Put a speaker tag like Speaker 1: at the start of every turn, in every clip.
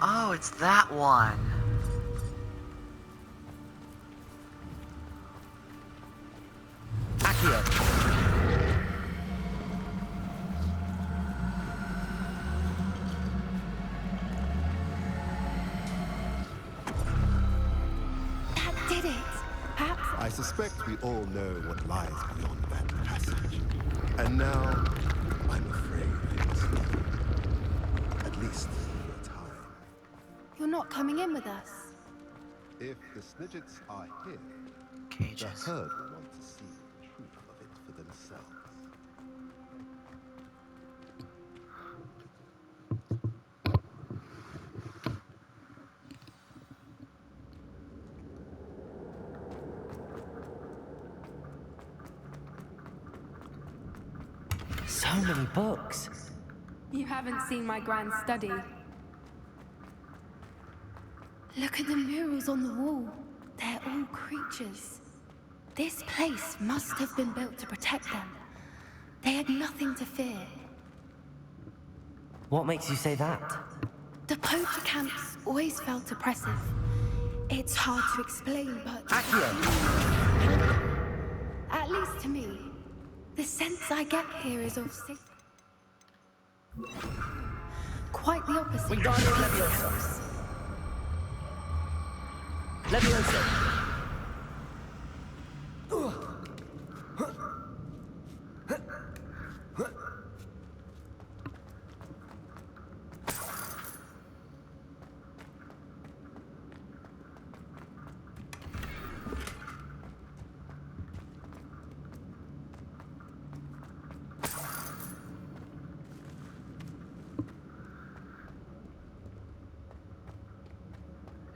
Speaker 1: Oh, it's that one.
Speaker 2: Accio.
Speaker 3: That did it. Perhaps.
Speaker 4: I suspect we all know what lies beyond that passage. And now, I'm afraid I must leave you. At least for a time.
Speaker 3: You're not coming in with us.
Speaker 4: If the Snidgets are here, the
Speaker 1: Cages.
Speaker 4: herd will want to see the truth of it for themselves.
Speaker 2: So many books.
Speaker 3: You haven't seen my grand study. Look at the murals on the wall. They're all creatures. This place must have been built to protect them. They had nothing to fear.
Speaker 2: What makes you say that?
Speaker 3: The poacher camps always felt oppressive. It's hard to explain, but
Speaker 2: Accio.
Speaker 3: at least to me, the sense I get here is of safety. Quite the opposite.
Speaker 2: Wingardium Leviosa. Leviosa.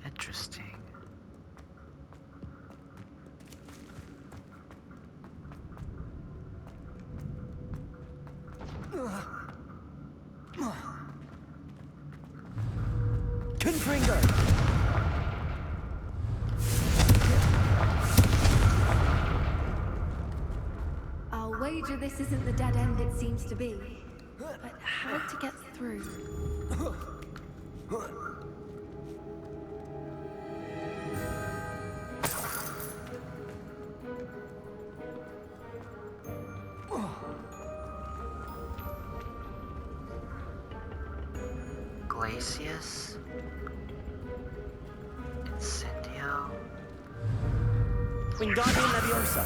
Speaker 1: Interesting.
Speaker 2: Confringo.
Speaker 3: I'll wager this isn't the dead end it seems to be. But how to get through?
Speaker 1: Glacius? Incendio?
Speaker 2: Wingardium Leviosa.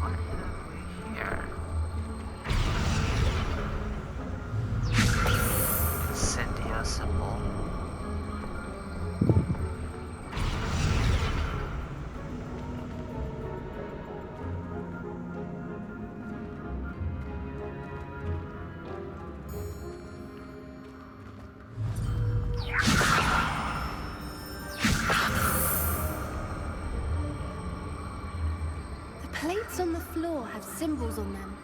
Speaker 1: What have we here? Incendio symbol.
Speaker 3: The plates on the floor have symbols on them.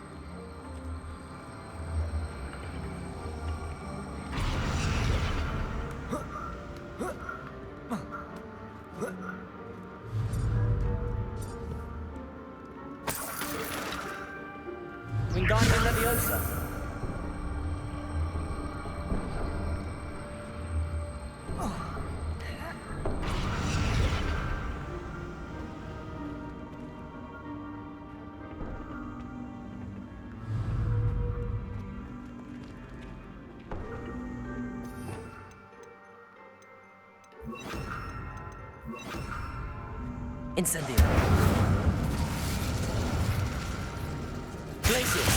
Speaker 2: Wingardium Leviosa. Incendio. Glacius.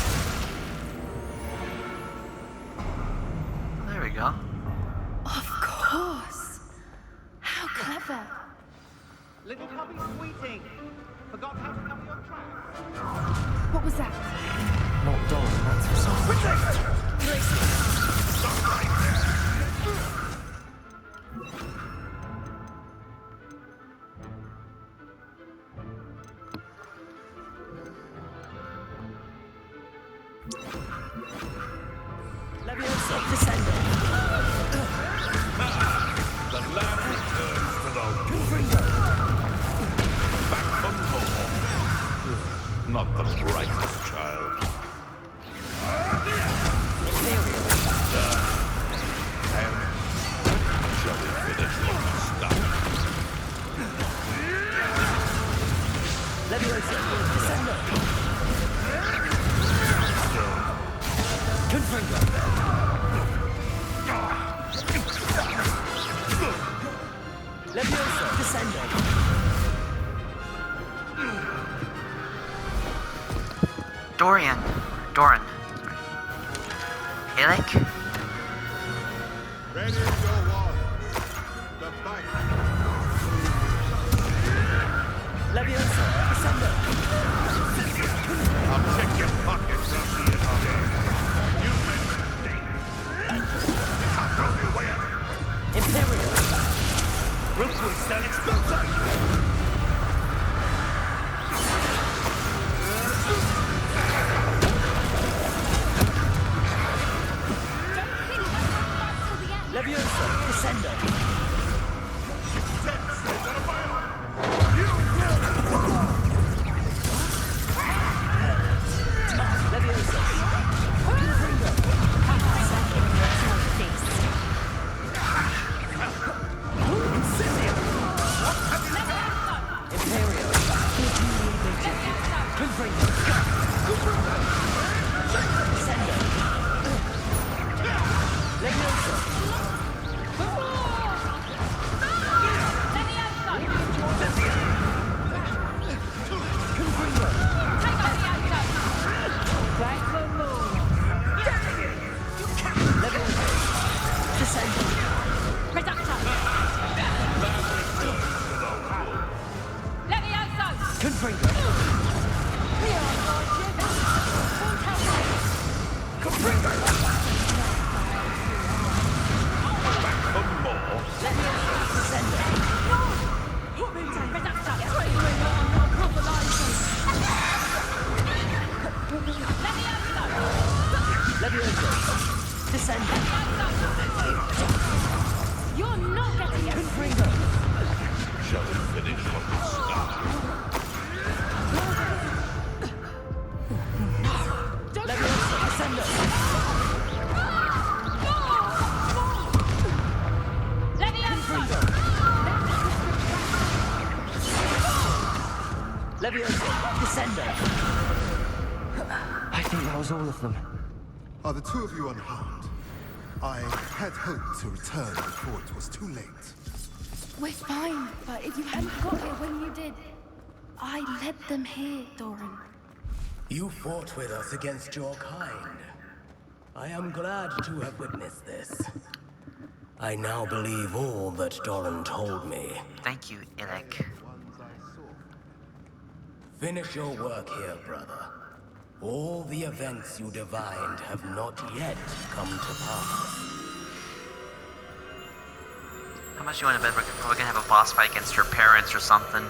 Speaker 1: There we go.
Speaker 3: Of course. How clever.
Speaker 5: Little cubby sweeting. Forgot how to cover your tracks.
Speaker 3: What was that?
Speaker 2: Not Dawn, that's for some. Glacius.
Speaker 4: Stop right there!
Speaker 2: Leviosa. Descendo.
Speaker 6: The land returns to the
Speaker 2: Confringo.
Speaker 6: back from home. Not the brightest child.
Speaker 2: Leviosa, descendo.
Speaker 1: Doran. Illic?
Speaker 4: Ready your warriors. The fight.
Speaker 2: Leviosa, descendo.
Speaker 6: I'll check your pockets, Rusty and Holly. You can't throw me away.
Speaker 2: Imperial.
Speaker 6: Ruthless stand exposure.
Speaker 2: Leviosa, descendo. Leviosa. Imperial. Confringo. Descendo. Leviosa.
Speaker 3: You're not getting it.
Speaker 6: Shall we finish what we started?
Speaker 2: Leviosa, descendo. I think that was all of them.
Speaker 4: Are the two of you unharmed? I had hoped to return before it was too late.
Speaker 3: We're fine, but if you hadn't got here when you did, I led them here, Doran.
Speaker 7: You fought with us against your kind. I am glad to have witnessed this. I now believe all that Doran told me.
Speaker 1: Thank you, Illic.
Speaker 7: Finish your work here, brother. All the events you divined have not yet come to pass.
Speaker 1: How much you want to bet we're probably gonna have a boss fight against your parents or something?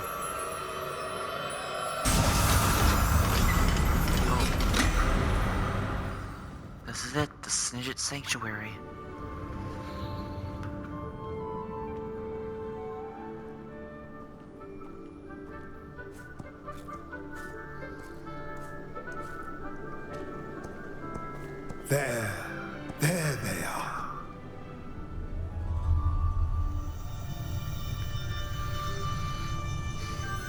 Speaker 1: Oh. This is it, the Snidget Sanctuary.
Speaker 4: There they are.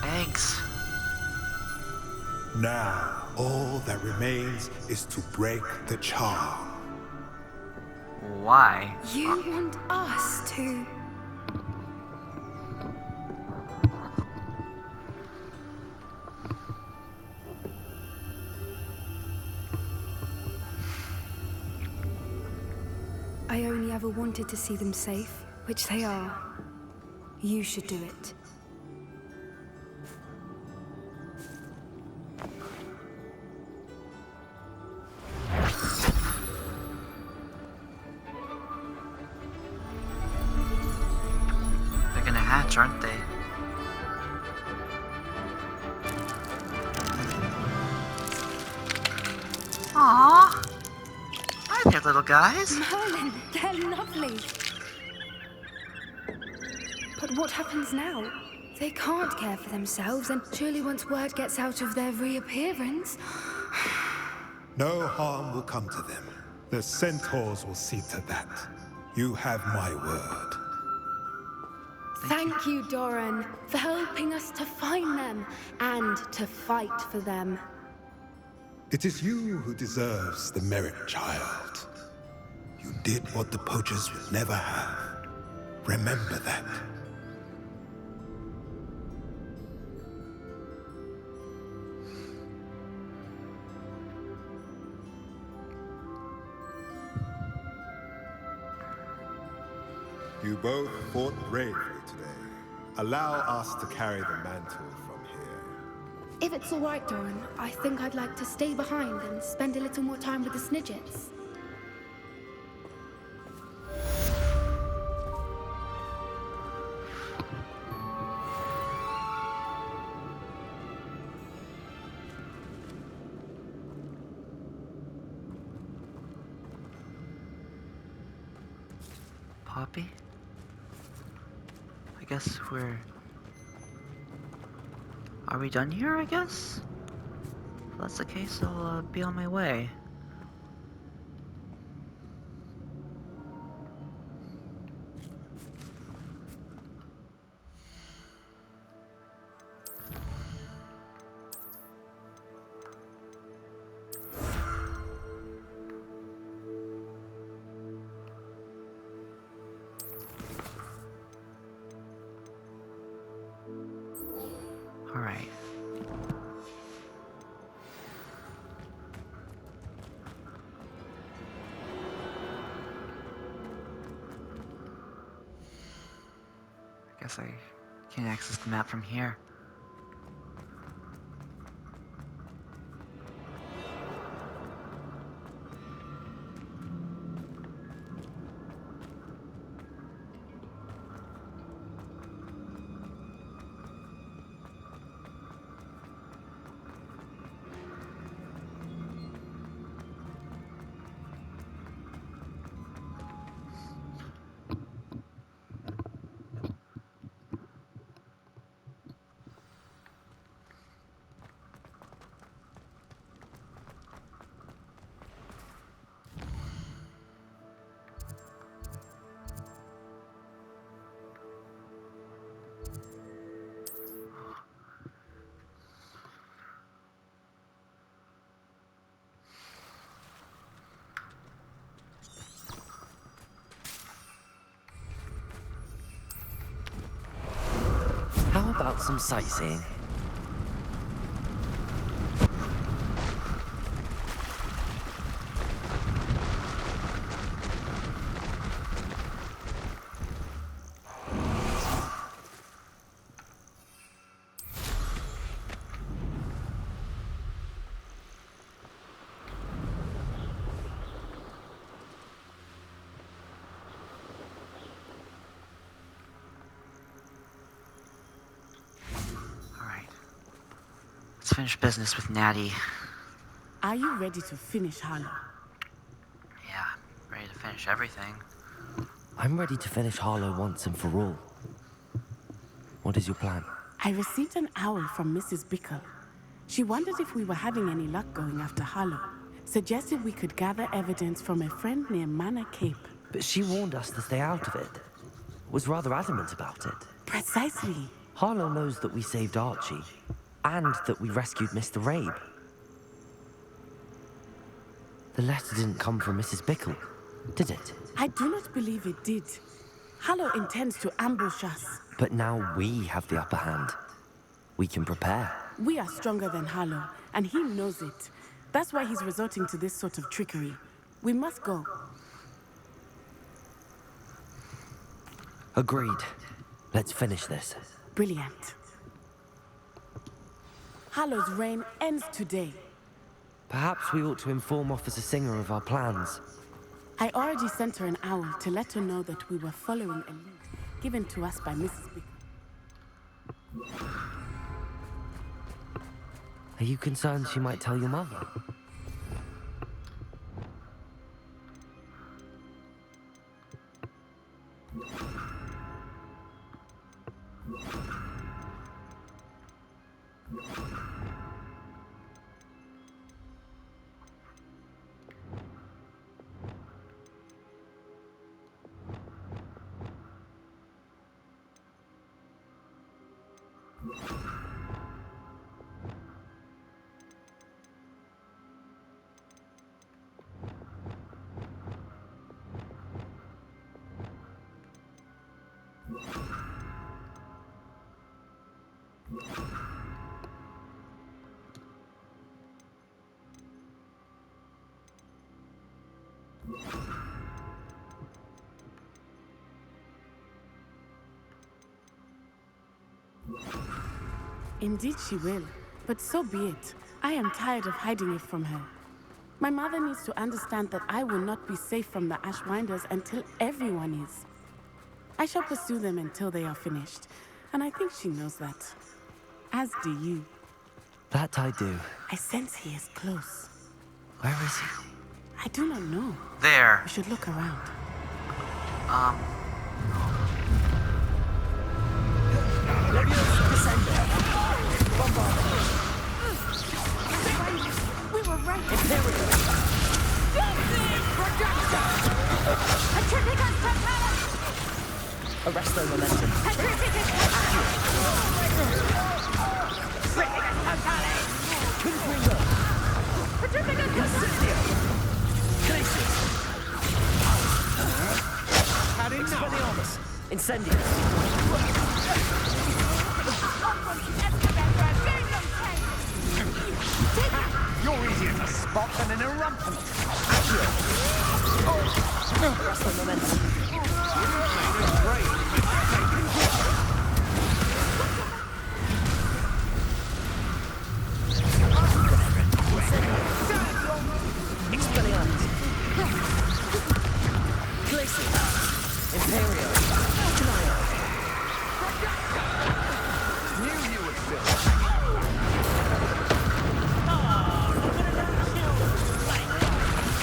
Speaker 1: Eggs.
Speaker 4: Now, all that remains is to break the charm.
Speaker 1: Why?
Speaker 3: You want us to... I only ever wanted to see them safe, which they are. You should do it.
Speaker 1: They're gonna hatch, aren't they? Aww. Hi there, little guys.
Speaker 3: Merlin, they're lovely. But what happens now? They can't care for themselves, and surely once word gets out of their reappearance...
Speaker 4: No harm will come to them. The centaurs will see to that. You have my word.
Speaker 3: Thank you, Doran, for helping us to find them and to fight for them.
Speaker 4: It is you who deserves the merit, child. You did what the poachers would never have. Remember that. You both fought bravely today. Allow us to carry the mantle from here.
Speaker 3: If it's all right, Doran, I think I'd like to stay behind and spend a little more time with the Snidgets.
Speaker 1: Poppy? I guess we're... Are we done here, I guess? If that's the case, I'll be on my way. Alright. I guess I can't access the map from here.
Speaker 2: How about some sightseeing?
Speaker 1: Alright. Let's finish business with Natty.
Speaker 8: Are you ready to finish Harlow?
Speaker 1: Yeah, ready to finish everything.
Speaker 2: I'm ready to finish Harlow once and for all. What is your plan?
Speaker 8: I received an owl from Mrs. Bickle. She wondered if we were having any luck going after Harlow. Suggested we could gather evidence from a friend near Manor Cape.
Speaker 2: But she warned us to stay out of it. Was rather adamant about it.
Speaker 8: Precisely.
Speaker 2: Harlow knows that we saved Archie, and that we rescued Mr. Rabe. The letter didn't come from Mrs. Bickle, did it?
Speaker 8: I do not believe it did. Harlow intends to ambush us.
Speaker 2: But now we have the upper hand. We can prepare.
Speaker 8: We are stronger than Harlow, and he knows it. That's why he's resorting to this sort of trickery. We must go.
Speaker 2: Agreed. Let's finish this.
Speaker 8: Brilliant. Harlow's reign ends today.
Speaker 2: Perhaps we ought to inform Officer Singer of our plans.
Speaker 8: I already sent her an owl to let her know that we were following a lead given to us by Mrs. Bickle.
Speaker 2: Are you concerned she might tell your mother?
Speaker 8: Indeed she will, but so be it. I am tired of hiding it from her. My mother needs to understand that I will not be safe from the Ashwinders until everyone is. I shall pursue them until they are finished, and I think she knows that. As do you.
Speaker 2: That I do.
Speaker 8: I sense he is close.
Speaker 2: Where is he?
Speaker 8: I do not know.
Speaker 1: There.
Speaker 8: We should look around.
Speaker 3: We were right.
Speaker 2: Arrest their momentum. Incendious.
Speaker 5: You're easier to spot than an irrumpant.
Speaker 2: Arrest their momentum. Expelliarmus. Glacier. Imperio.
Speaker 5: Knew you would still.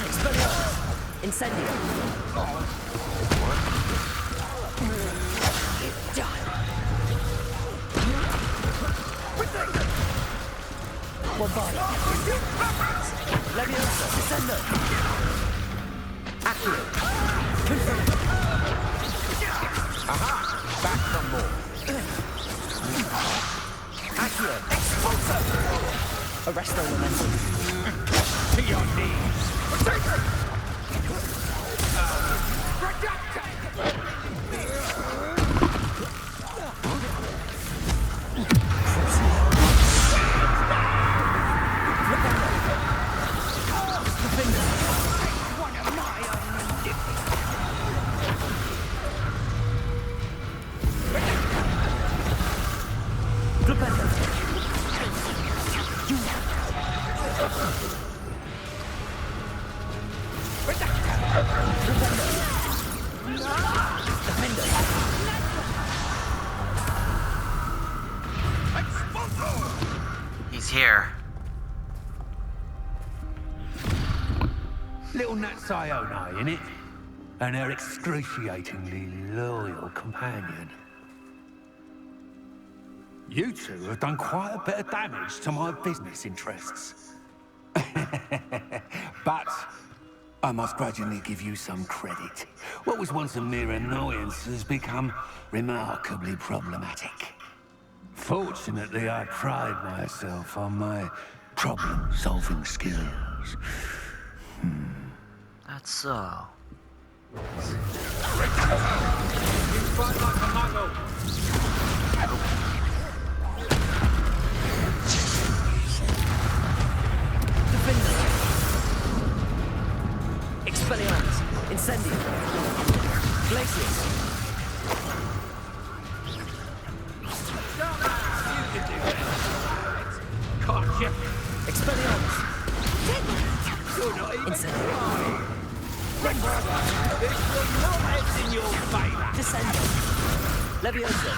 Speaker 2: Expelliarmus. Incendio. Bombarda. Leviosa. Descendo. Accio.
Speaker 5: Aha! Back from more.
Speaker 2: Accio. Expulso. Arrest their momentum.
Speaker 5: To your knees.
Speaker 1: He's here.
Speaker 9: Little Nat Ione, innit? And her excruciatingly loyal companion. You two have done quite a bit of damage to my business interests. But I must grudgingly give you some credit. What was once a mere annoyance has become remarkably problematic. Fortunately, I pride myself on my problem-solving skills.
Speaker 1: That's so.
Speaker 5: You fight like a muggle.
Speaker 2: Expelliarmus. Incendio. Glacius.
Speaker 5: You can do that. Can't you?
Speaker 2: Expelliarmus.
Speaker 5: You're not even
Speaker 2: Incendio.
Speaker 5: trying. This will not end in your favour.
Speaker 2: Descendo. Leviosa.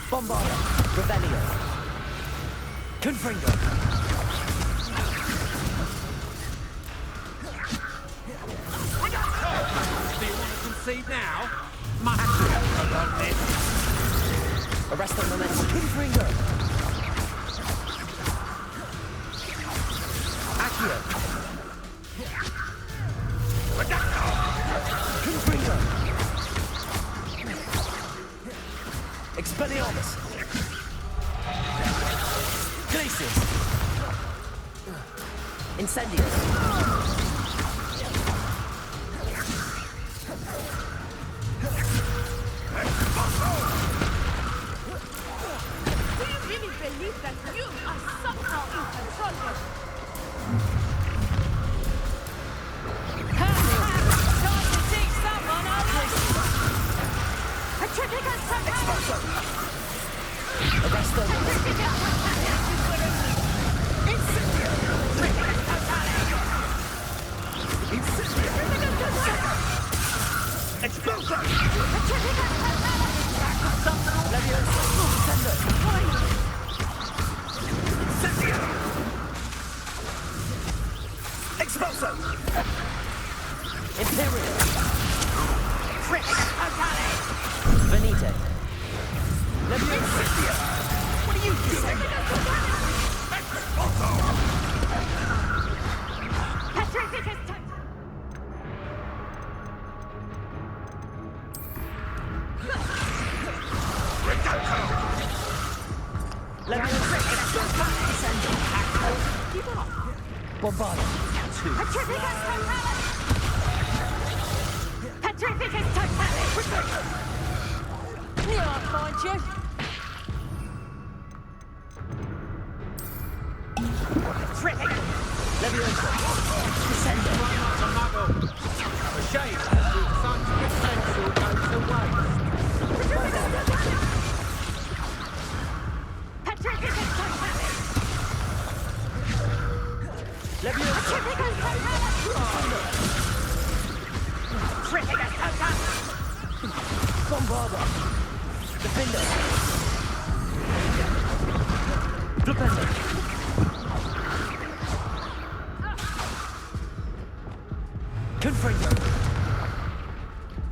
Speaker 2: Bombarda. Revelio. Confringo.
Speaker 5: Do you want to concede now? Must have on this.
Speaker 2: Arrest their momentum. Confringo. Accio. Confringo. Expelliarmus. Glacius. Incendious.
Speaker 3: Do you really believe that you are somehow in control of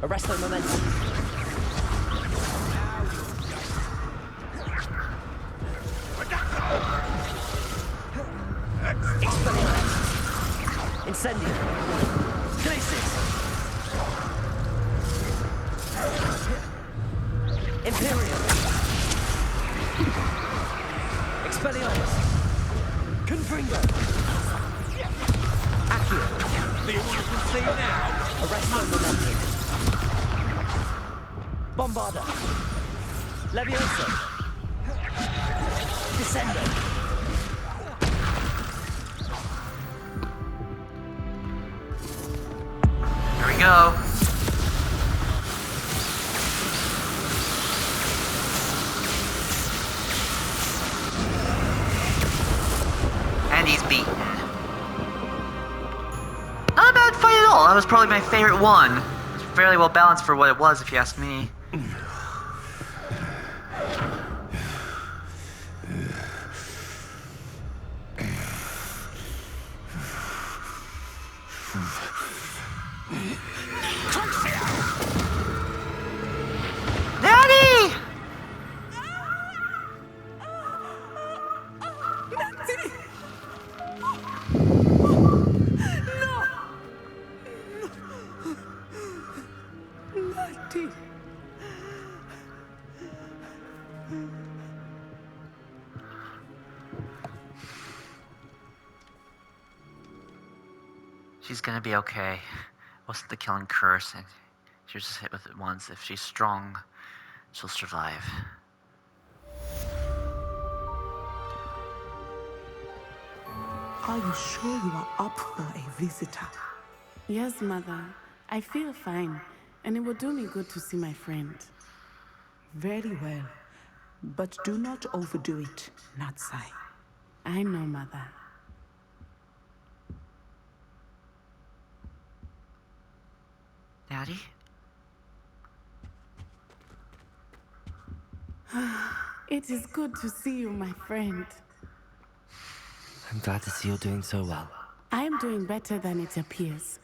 Speaker 2: Arresto momentum. Incendio. Glacis. Imperium. Expelliarmus. Confringo. Accio.
Speaker 5: Do you want to concede now?
Speaker 2: Arresto momentum. Bombarda. Levioso. Descendo.
Speaker 1: Here we go. And he's beaten. Not a bad fight at all. That was probably my favorite one. It was fairly well balanced for what it was, if you ask me. Daddy!
Speaker 8: Natty.
Speaker 1: She's gonna be okay. Wasn't the killing curse, and she was just hit with it once. If she's strong, she'll survive.
Speaker 10: Are you sure you are up for a visitor?
Speaker 8: Yes, Mother. I feel fine, and it will do me good to see my friend.
Speaker 10: Very well. But do not overdo it, Natsai.
Speaker 8: I know, Mother.
Speaker 1: Daddy?
Speaker 8: It is good to see you, my friend.
Speaker 2: I'm glad to see you're doing so well.
Speaker 8: I am doing better than it appears.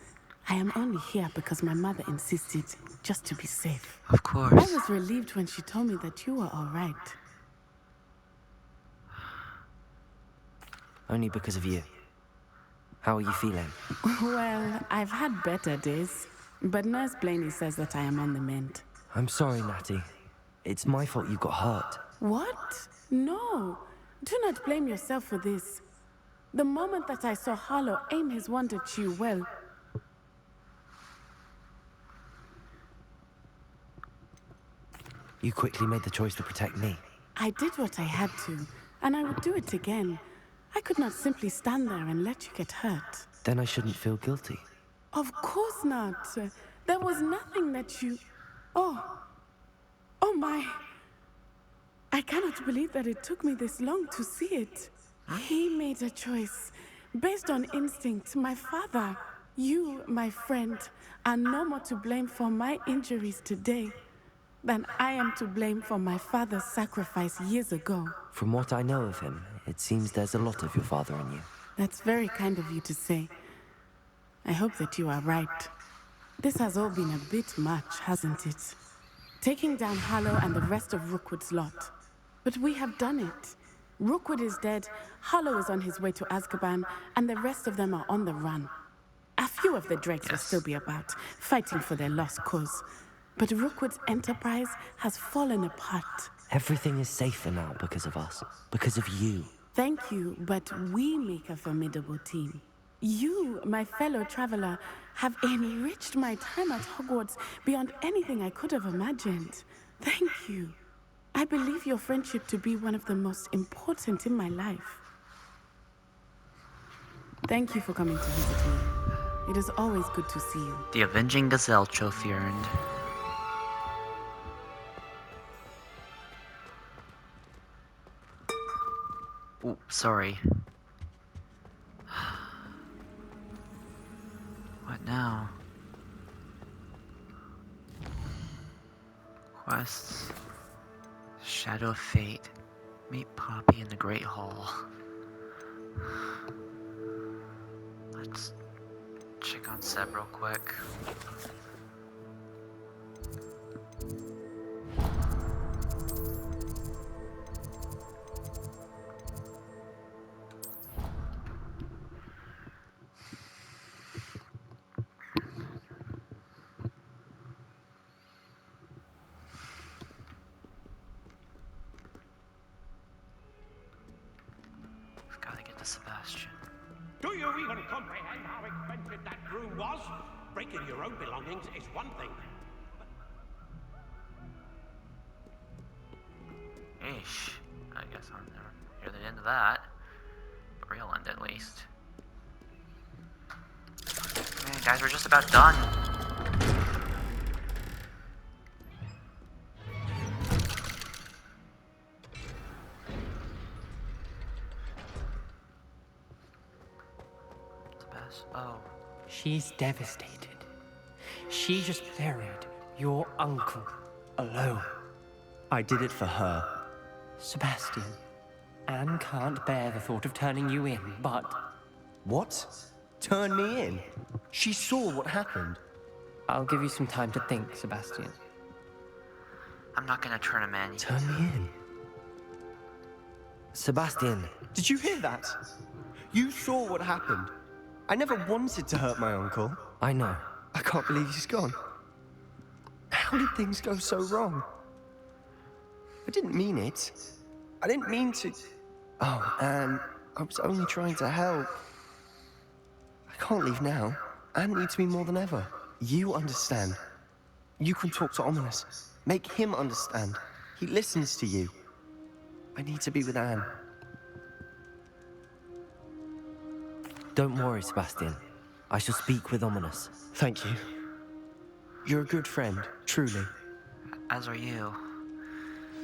Speaker 8: I am only here because my mother insisted, just to be safe.
Speaker 1: Of course.
Speaker 8: I was relieved when she told me that you were all right.
Speaker 2: Only because of you. How are you feeling?
Speaker 8: Well, I've had better days, but Nurse Blaney says that I am on the mend.
Speaker 2: I'm sorry, Natty. It's my fault you got hurt.
Speaker 8: What? No. Do not blame yourself for this. The moment that I saw Harlow aim his wand at you, well...
Speaker 2: You quickly made the choice to protect me.
Speaker 8: I did what I had to, and I would do it again. I could not simply stand there and let you get hurt.
Speaker 2: Then I shouldn't feel guilty.
Speaker 8: Of course not. There was nothing that you... Oh. Oh my. I cannot believe that it took me this long to see it. He made a choice, based on instinct, my father. You, my friend, are no more to blame for my injuries today than I am to blame for my father's sacrifice years ago.
Speaker 2: From what I know of him, it seems there's a lot of your father in you.
Speaker 8: That's very kind of you to say. I hope that you are right. This has all been a bit much, hasn't it? Taking down Harlow and the rest of Rookwood's lot. But we have done it. Rookwood is dead, Harlow is on his way to Azkaban, and the rest of them are on the run. A few of the Drakes will still be about, fighting for their lost cause. But Rookwood's enterprise has fallen apart.
Speaker 2: Everything is safer now because of us, because of you.
Speaker 8: Thank you, but we make a formidable team. You, my fellow traveler, have enriched my time at Hogwarts beyond anything I could have imagined. Thank you. I believe your friendship to be one of the most important in my life. Thank you for coming to visit me. It is always good to see you.
Speaker 1: The Avenging Gazelle trophy earned. Oh, sorry. What now? Quests. Shadow of Fate. Meet Poppy in the Great Hall. Let's check on Seb real quick. We've got to get to Sebastian.
Speaker 6: Do you even comprehend how expensive that room was? Breaking your own belongings is one thing.
Speaker 1: Eesh. I guess I'm never hear the end of that. The real end, at least. Man, guys, we're just about done. Oh.
Speaker 11: She's devastated. She just buried your uncle alone.
Speaker 12: I did it for her.
Speaker 11: Sebastian, Anne can't bear the thought of turning you in, but...
Speaker 12: What? Turn me in? She saw what happened.
Speaker 11: I'll give you some time to think, Sebastian.
Speaker 1: I'm not gonna turn him in.
Speaker 12: Turn me in?
Speaker 2: Sebastian.
Speaker 12: Did you hear that? You saw what happened. I never wanted to hurt my uncle.
Speaker 2: I know.
Speaker 12: I can't believe he's gone. How did things go so wrong? I didn't mean it. I didn't mean to... Oh, Anne, I was only trying to help. I can't leave now. Anne needs me more than ever. You understand. You can talk to Ominous. Make him understand. He listens to you. I need to be with Anne.
Speaker 2: Don't worry, Sebastian. I shall speak with Ominous.
Speaker 12: Thank you. You're a good friend, truly.
Speaker 1: As are you.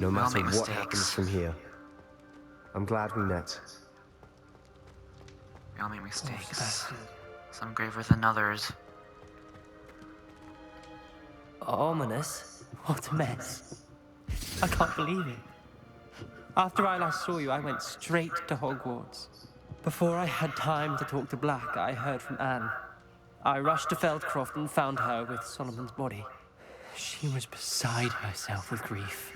Speaker 12: No
Speaker 1: We all
Speaker 12: matter
Speaker 1: make
Speaker 12: what
Speaker 1: mistakes.
Speaker 12: happens from here. I'm glad we met.
Speaker 1: We all make mistakes. Some graver than others.
Speaker 11: Ominous? What a mess. I can't believe it. After I last saw you, I went straight to Hogwarts. Before I had time to talk to Black, I heard from Anne. I rushed to Feldcroft and found her with Solomon's body. She was beside herself with grief.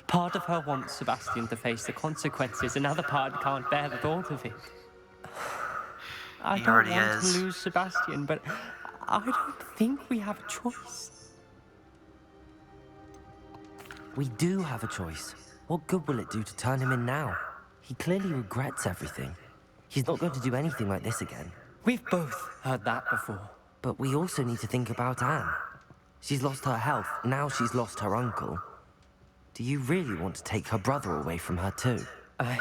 Speaker 11: Part of her wants Sebastian to face the consequences, another part can't bear the thought of it. I
Speaker 1: He
Speaker 11: don't
Speaker 1: already
Speaker 11: want
Speaker 1: is.
Speaker 11: to lose Sebastian, but I don't think we have a choice.
Speaker 2: We do have a choice. What good will it do to turn him in now? He clearly regrets everything. He's not going to do anything like this again.
Speaker 11: We've both heard that before.
Speaker 2: But we also need to think about Anne. She's lost her health, now she's lost her uncle. Do you really want to take her brother away from her too?
Speaker 11: I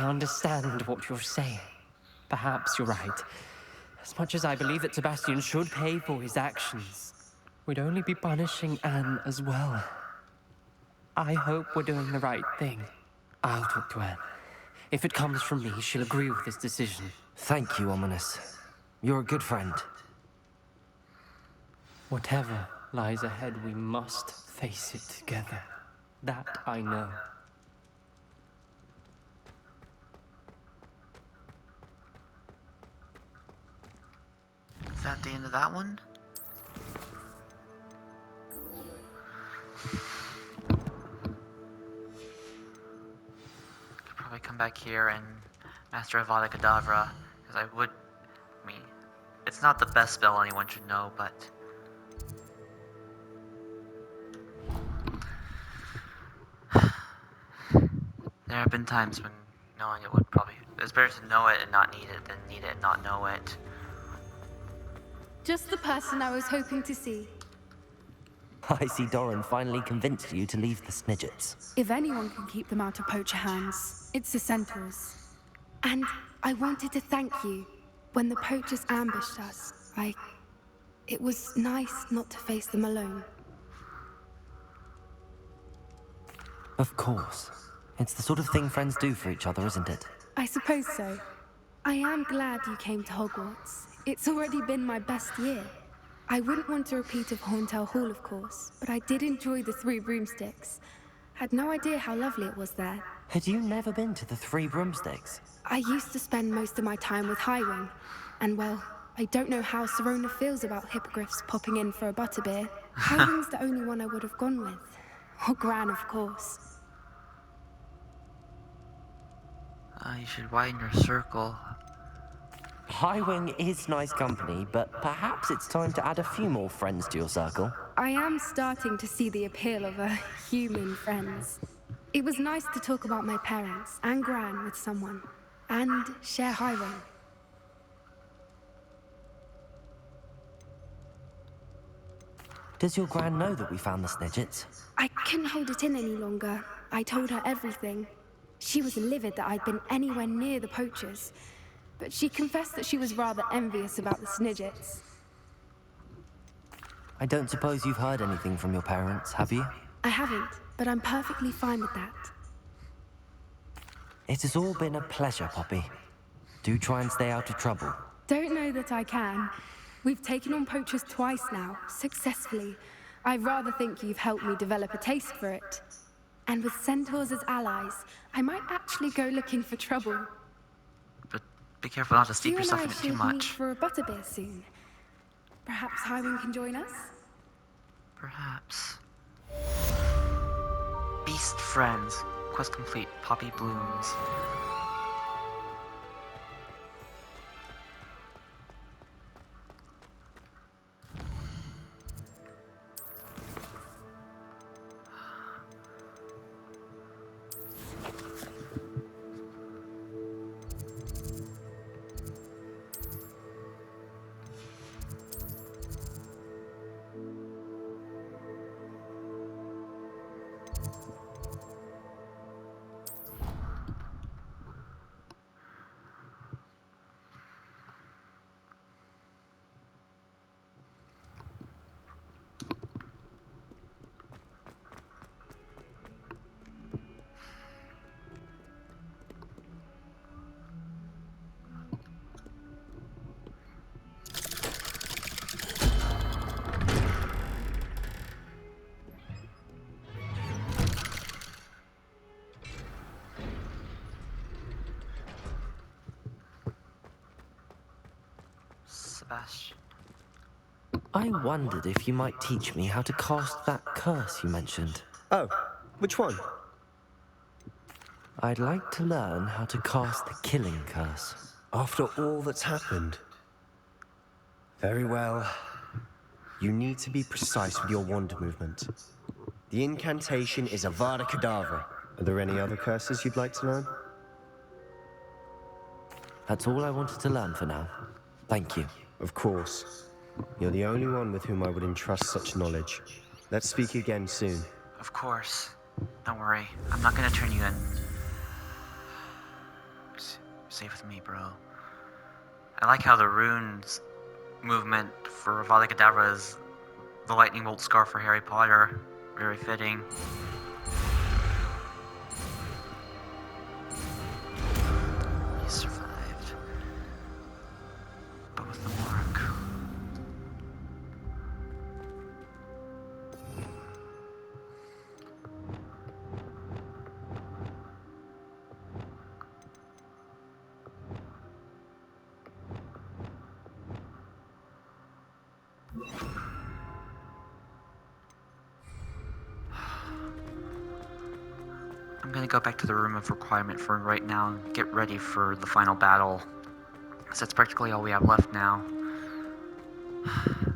Speaker 11: understand what you're saying. Perhaps you're right. As much as I believe that Sebastian should pay for his actions, we'd only be punishing Anne as well. I hope we're doing the right thing. I'll talk to Anne. If it comes from me, she'll agree with this decision.
Speaker 2: Thank you, Ominous. You're a good friend.
Speaker 11: Whatever lies ahead, we must face it together. That I know.
Speaker 1: Is that the end of that one? Could probably come back here and master Avada Kedavra, because I mean, it's not the best spell anyone should know, but there have been times when knowing it would probably... It's better to know it and not need it than need it and not know it.
Speaker 3: Just the person I was hoping to see.
Speaker 2: I see Doran finally convinced you to leave the Snidgets.
Speaker 3: If anyone can keep them out of poacher hands, it's the centaurs. And I wanted to thank you. When the poachers ambushed us, it was nice not to face them alone.
Speaker 2: Of course. It's the sort of thing friends do for each other, isn't it?
Speaker 3: I suppose so. I am glad you came to Hogwarts. It's already been my best year. I wouldn't want a repeat of Horntail Hall, of course, but I did enjoy the Three Broomsticks. Had no idea how lovely it was there.
Speaker 2: Had you never been to the Three Broomsticks?
Speaker 3: I used to spend most of my time with Highwing, and well, I don't know how Serona feels about hippogriffs popping in for a butterbeer. Highwing's the only one I would have gone with. Or Gran, of course.
Speaker 1: You should widen your circle.
Speaker 2: Highwing is nice company, but perhaps it's time to add a few more friends to your circle.
Speaker 3: I am starting to see the appeal of human friends. It was nice to talk about my parents and Gran with someone, and share Highwing.
Speaker 2: Does your Gran know that we found the Snidgets?
Speaker 3: I couldn't hold it in any longer. I told her everything. She was livid that I'd been anywhere near the poachers, but she confessed that she was rather envious about the Snidgets.
Speaker 2: I don't suppose you've heard anything from your parents, have you?
Speaker 3: I haven't, but I'm perfectly fine with that.
Speaker 2: It has all been a pleasure, Poppy. Do try and stay out of trouble.
Speaker 3: Don't know that I can. We've taken on poachers twice now, successfully. I rather think you've helped me develop a taste for it. And with centaurs as allies, I might actually go looking for trouble.
Speaker 1: But be careful not to steep yourself in it too
Speaker 3: You and I should meet
Speaker 1: much.
Speaker 3: for a butterbeer soon. Perhaps Highwing can join us?
Speaker 1: Perhaps. Beast friends. Quest complete. Poppy blooms. Sebastian.
Speaker 2: I wondered if you might teach me how to cast that curse you mentioned.
Speaker 12: Oh, which one?
Speaker 2: I'd like to learn how to cast the killing curse.
Speaker 12: After all that's happened. Very well. You need to be precise with your wand movement. The incantation is Avada Kedavra. Are there any other curses you'd like to learn?
Speaker 2: That's all I wanted to learn for now. Thank you.
Speaker 12: Of course. You're the only one with whom I would entrust such knowledge. Let's speak again soon.
Speaker 1: Of course. Don't worry. I'm not gonna turn you in. Safe with me, bro. I like how the runes movement for Avada Kedavra is the lightning bolt scar for Harry Potter. Very fitting. He survived. But with the I'm gonna go back to the room of requirement for right now and get ready for the final battle. So that's practically all we have left now.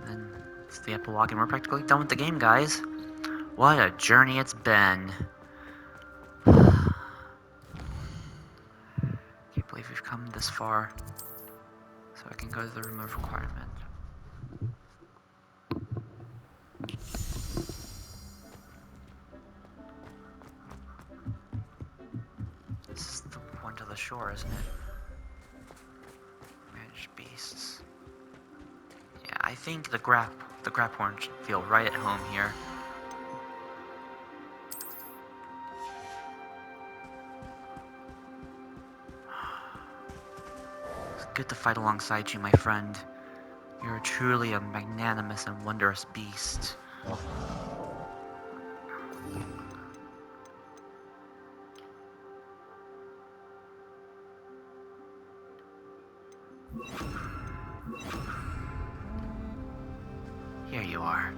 Speaker 1: Then it's the epilogue and we're practically done with the game, guys. What a journey it's been. Can't believe we've come this far. So I can go to the room of requirement. This is the one to the shore, isn't it? Managed beasts. Yeah, I think the graphorn should feel right at home here. It's good to fight alongside you, my friend. You're truly a magnanimous and wondrous beast. Here you are.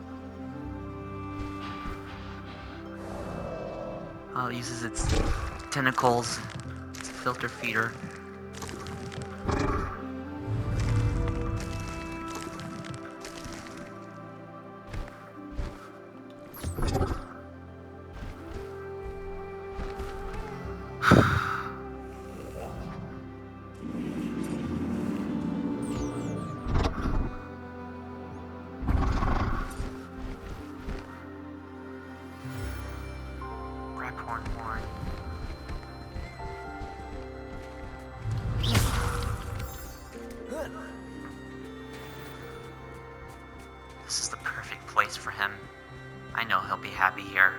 Speaker 1: It uses its tentacles, its filter feeder. Horn. This is the perfect place for him. I know he'll be happy here.